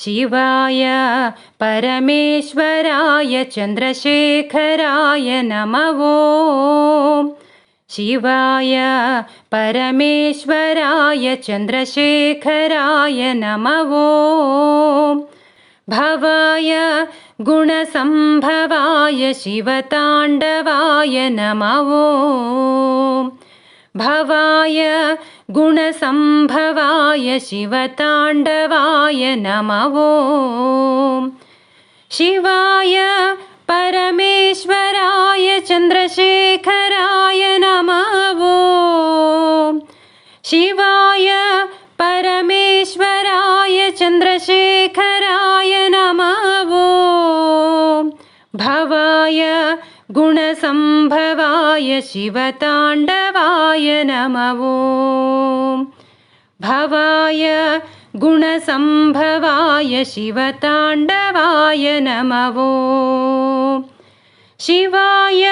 शिवाय परमेश्वराय चन्द्रशेखराय नमः ॐ। शिवाय परमेश्वराय चन्द्रशेखराय नमः ॐ। भवाय गुणसम्भवाय शिवताण्डवाय नमः ॐ। भवाय गुणसम्भवाय शिवताण्डवाय नमः ॐ। शिवाय परमेश्वराय चन्द्रशेखराय नमः ॐ। शिवाय परमेश्वराय चन्द्रशेखराय नमः ॐ। भवाय गुणसम्भवाय शिवताण्डवाय नमः ॐ। भवाय गुणसम्भवाय शिवताण्डवाय नमः ॐ। शिवाय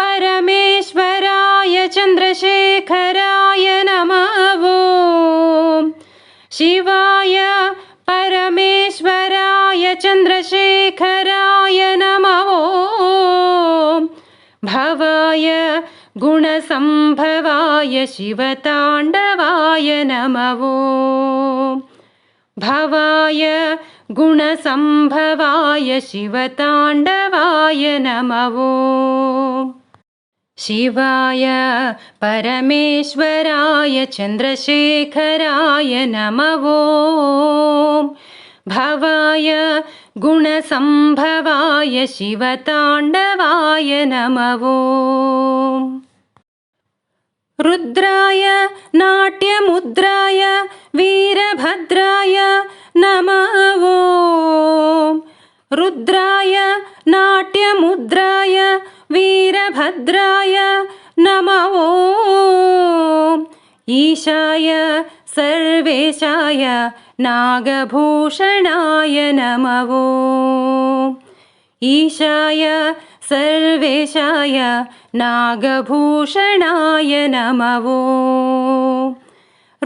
परमेश्वराय चन्द्रशेखराय नमः ॐ। शिवाय परमेश्वराय चन्द्रशेखराय नमः ॐ। भवाय गुणसम्भवाय शिवताण्डवाय नमः ॐ। भवाय गुणसम्भवाय शिवताण्डवाय नमः ॐ। शिवाय परमेश्वराय चन्द्रशेखराय नमः ॐ। भवाय गुणसम्भवाय शिवताण्डवाय नमः ॐ। रुद्राय नाट्यमुद्राय वीरभद्राय नमः ॐ। रुद्राय नाट्यमुद्राय वीरभद्राय नमः ॐ। ईशाय सर्वेशाय नागभूषणाय नमः ॐ। ईशाय सर्वेशाय नागभूषणाय नमः ॐ।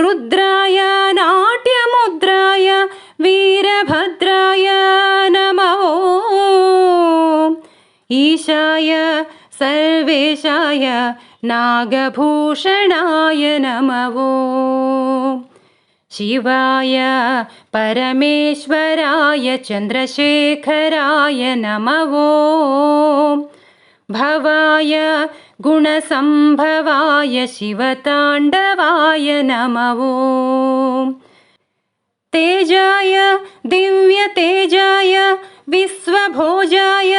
रुद्राय नाट्यमुद्राय वीरभद्राय नमः ॐ। ईशाय सर्वेशाय नागभूषणाय नमः ॐ। शिवाय परमेश्वराय चन्द्रशेखराय नमः ॐ। भवाय गुणसम्भवाय शिवताण्डवाय नमः ॐ। तेजाय दिव्यतेजाय विश्वभोजाय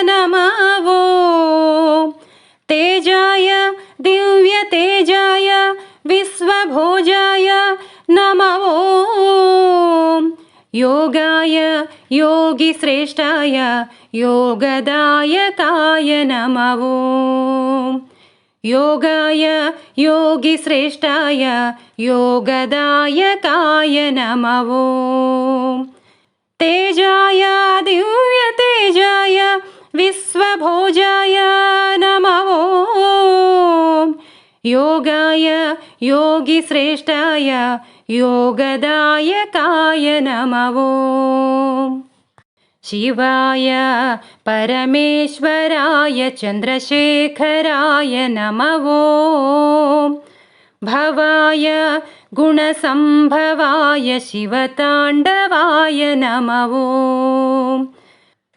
नमः ॐ। तेजाय दिव्यतेजाय विश्वभोजाय नमः ॐ। योगाय योगिश्रेष्ठाय योगदायकाय नमः ॐ। योगाय योगिश्रेष्ठाय योगदायकाय नमः ॐ। तेजाय दिव्यतेजाय विश्वभोजाय नमः ॐ। योगाय योगिश्रेष्ठाय योगदायकाय नमः ॐ। शिवाय परमेश्वराय चन्द्रशेखराय नमः ॐ। भवाय गुणसम्भवाय शिवताण्डवाय नमः ॐ।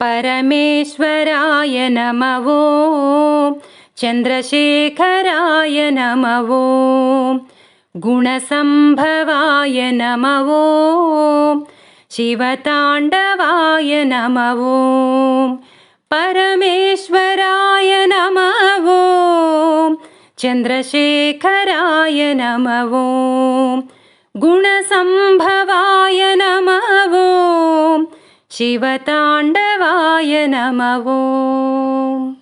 परमेश्वराय नमः ॐ। चन्द्रशेखराय नमः ॐ। गुणसम्भवाय नमः ॐ। शिवताण्डवाय नमः ॐ। परमेश्वराय नमः ॐ। चन्द्रशेखराय नमः ॐ। गुणसम्भवाय नमः ॐ। शिवताण्डवाय नमः ॐ।